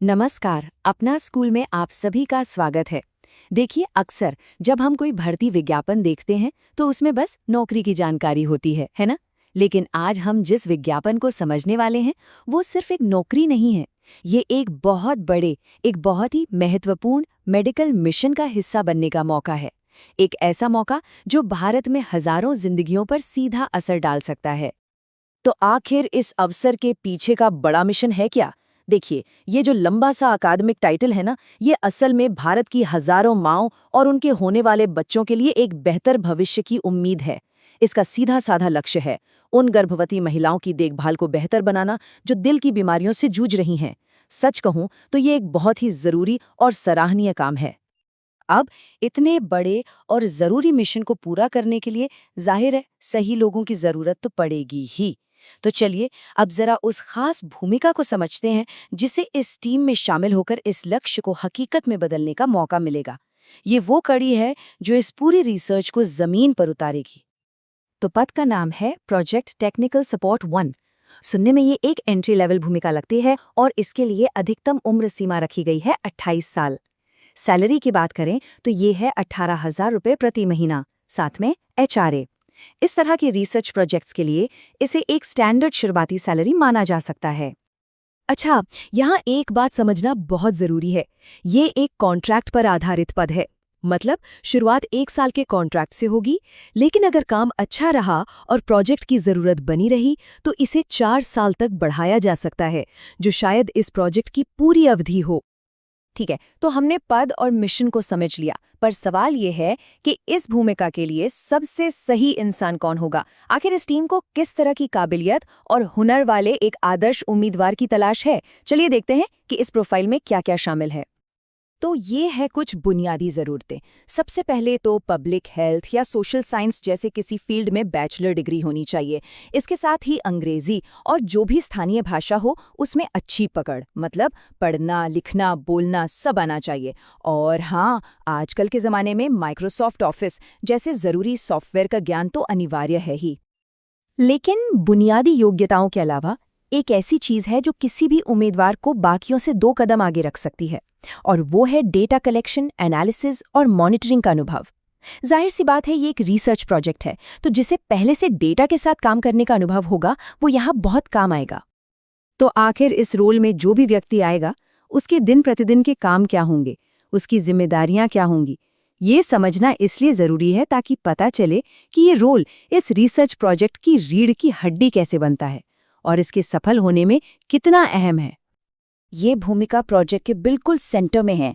नमस्कार। अपना स्कूल में आप सभी का स्वागत है। देखिए, अक्सर जब हम कोई भर्ती विज्ञापन देखते हैं तो उसमें बस नौकरी की जानकारी होती है ना? लेकिन आज हम जिस विज्ञापन को समझने वाले हैं वो सिर्फ एक नौकरी नहीं है। ये एक बहुत बड़े, एक बहुत ही महत्वपूर्ण मेडिकल मिशन का हिस्सा बनने का मौका है। एक ऐसा मौका जो भारत में हजारों जिंदगियों पर सीधा असर डाल सकता है। तो आखिर इस अवसर के पीछे का बड़ा मिशन है क्या? देखिए, ये जो लंबा सा अकादमिक टाइटल है ना, ये असल में भारत की हजारों माँओं और उनके होने वाले बच्चों के लिए एक बेहतर भविष्य की उम्मीद है। इसका सीधा साधा लक्ष्य है उन गर्भवती महिलाओं की देखभाल को बेहतर बनाना जो दिल की बीमारियों से जूझ रही हैं। सच कहूं तो ये एक बहुत ही जरूरी और सराहनीय काम है। अब इतने बड़े और जरूरी मिशन को पूरा करने के लिए जाहिर है सही लोगों की जरूरत तो पड़ेगी ही। तो चलिए अब जरा उस खास भूमिका को समझते हैं जिसे इस टीम में शामिल होकर इस लक्ष्य को हकीकत में बदलने का मौका मिलेगा। ये वो कड़ी है जो इस पूरी रिसर्च को जमीन पर उतारेगी। तो पद का नाम है प्रोजेक्ट टेक्निकल सपोर्ट 1। सुनने में ये एक एंट्री लेवल भूमिका लगती है और इसके लिए अधिकतम उम्र सीमा रखी गई है 28 साल। सैलरी की बात करें तो ये है 18,000 रुपये प्रति महीना, साथ में HRA। इस तरह के रिसर्च प्रोजेक्ट्स के लिए इसे एक स्टैंडर्ड शुरुआती सैलरी माना जा सकता है। अच्छा, यहाँ एक बात समझना बहुत जरूरी है। ये एक कॉन्ट्रैक्ट पर आधारित पद है। मतलब शुरुआत 1 साल के कॉन्ट्रैक्ट से होगी, लेकिन अगर काम अच्छा रहा और प्रोजेक्ट की जरूरत बनी रही तो इसे 4 साल तक बढ़ाया जा सकता है, जो शायद इस प्रोजेक्ट की पूरी अवधि हो। ठीक है, तो हमने पद और मिशन को समझ लिया, पर सवाल ये है कि इस भूमिका के लिए सबसे सही इंसान कौन होगा? आखिर इस टीम को किस तरह की काबिलियत और हुनर वाले एक आदर्श उम्मीदवार की तलाश है? चलिए देखते हैं कि इस प्रोफाइल में क्या-क्या शामिल है। तो ये है कुछ बुनियादी ज़रूरतें। सबसे पहले तो पब्लिक हेल्थ या सोशल साइंस जैसे किसी फील्ड में बैचलर डिग्री होनी चाहिए। इसके साथ ही अंग्रेजी और जो भी स्थानीय भाषा हो उसमें अच्छी पकड़, मतलब पढ़ना, लिखना, बोलना सब आना चाहिए। और हाँ, आजकल के ज़माने में माइक्रोसॉफ्ट ऑफिस जैसे ज़रूरी सॉफ्टवेयर का ज्ञान तो अनिवार्य है ही। लेकिन बुनियादी योग्यताओं के अलावा एक ऐसी चीज़ है जो किसी भी उम्मीदवार को बाकियों से 2 कदम आगे रख सकती है, और वो है डेटा कलेक्शन, एनालिसिस और मॉनिटरिंग का अनुभव। जाहिर सी बात है, ये एक रिसर्च प्रोजेक्ट है, तो जिसे पहले से डेटा के साथ काम करने का अनुभव होगा वो यहाँ बहुत काम आएगा। तो आखिर इस रोल में जो भी व्यक्ति आएगा उसके दिन प्रतिदिन के काम क्या होंगे, उसकी जिम्मेदारियां क्या होंगी, ये समझना इसलिए ज़रूरी है ताकि पता चले कि ये रोल इस रिसर्च प्रोजेक्ट की रीढ़ की हड्डी कैसे बनता है और इसके सफल होने में कितना अहम है। ये भूमिका प्रोजेक्ट के बिल्कुल सेंटर में है।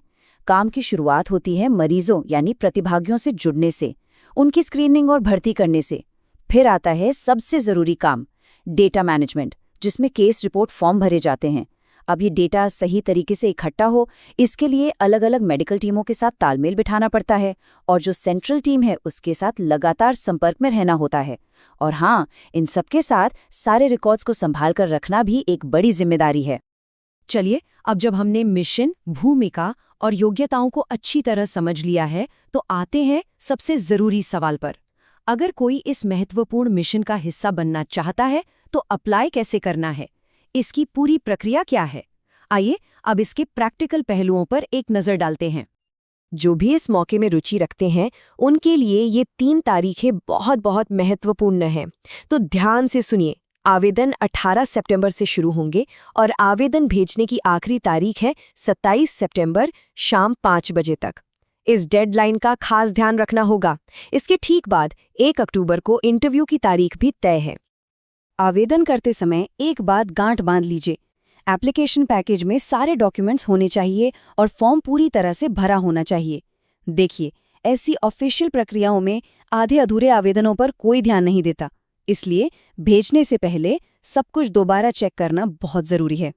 काम की शुरुआत होती है मरीजों यानी प्रतिभागियों से जुड़ने से, उनकी स्क्रीनिंग और भर्ती करने से। फिर आता है सबसे ज़रूरी काम, डेटा मैनेजमेंट, जिसमें केस रिपोर्ट फॉर्म भरे जाते हैं। अब ये डेटा सही तरीके से इकट्ठा हो, इसके लिए अलग अलग मेडिकल टीमों के साथ तालमेल बिठाना पड़ता है और जो सेंट्रल टीम है उसके साथ लगातार संपर्क में रहना होता है। और हाँ, इन सबके साथ सारे रिकॉर्ड्स को संभाल कर रखना भी एक बड़ी जिम्मेदारी है। चलिए, अब जब हमने मिशन, भूमिका और योग्यताओं को अच्छी तरह समझ लिया है तो आते हैं सबसे ज़रूरी सवाल पर। अगर कोई इस महत्वपूर्ण मिशन का हिस्सा बनना चाहता है तो अप्लाई कैसे करना है? इसकी पूरी प्रक्रिया क्या है? आइए अब इसके प्रैक्टिकल पहलुओं पर एक नज़र डालते हैं। जो भी इस मौके में रुचि रखते हैं उनके लिए ये 3 तारीखें बहुत बहुत महत्वपूर्ण हैं। तो ध्यान से सुनिए। आवेदन 18 सितंबर से शुरू होंगे और आवेदन भेजने की आखिरी तारीख है 27 सितंबर शाम 5 बजे तक। इस डेडलाइन का खास ध्यान रखना होगा। इसके ठीक बाद 1 अक्टूबर को इंटरव्यू की तारीख भी तय है। आवेदन करते समय एक बात गांठ बांध लीजिए, एप्लीकेशन पैकेज में सारे डॉक्यूमेंट्स होने चाहिए और फॉर्म पूरी तरह से भरा होना चाहिए। देखिए, ऐसी ऑफिशियल प्रक्रियाओं में आधे अधूरे आवेदनों पर कोई ध्यान नहीं देता, इसलिए भेजने से पहले सब कुछ दोबारा चेक करना बहुत ज़रूरी है।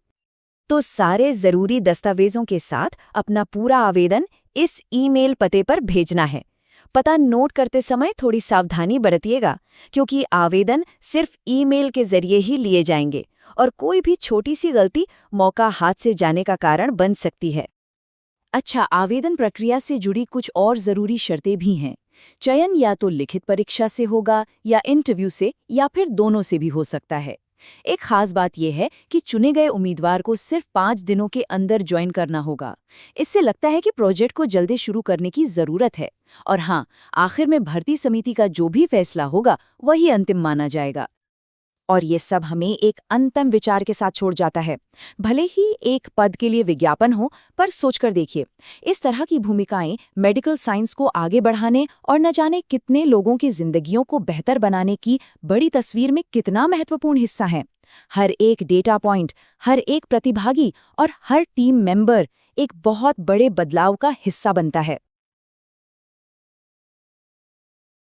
तो सारे ज़रूरी दस्तावेज़ों के साथ अपना पूरा आवेदन इस ईमेल पते पर भेजना है। पता नोट करते समय थोड़ी सावधानी बरतिएगा, क्योंकि आवेदन सिर्फ ईमेल के जरिए ही लिए जाएंगे और कोई भी छोटी सी गलती मौका हाथ से जाने का कारण बन सकती है। अच्छा, आवेदन प्रक्रिया से जुड़ी कुछ और ज़रूरी शर्तें भी हैं। चयन या तो लिखित परीक्षा से होगा या इंटरव्यू से, या फिर दोनों से भी हो सकता है। एक खास बात यह है कि चुने गए उम्मीदवार को सिर्फ 5 दिनों के अंदर ज्वाइन करना होगा। इससे लगता है कि प्रोजेक्ट को जल्दी शुरू करने की जरूरत है। और हाँ, आखिर में भर्ती समिति का जो भी फैसला होगा वही अंतिम माना जाएगा। और ये सब हमें एक अंतिम विचार के साथ छोड़ जाता है। भले ही एक पद के लिए विज्ञापन हो, पर सोचकर देखिए, इस तरह की भूमिकाएं मेडिकल साइंस को आगे बढ़ाने और न जाने कितने लोगों की जिंदगियों को बेहतर बनाने की बड़ी तस्वीर में कितना महत्वपूर्ण हिस्सा है। हर एक डेटा पॉइंट, हर एक प्रतिभागी और हर टीम मेंबर एक बहुत बड़े बदलाव का हिस्सा बनता है।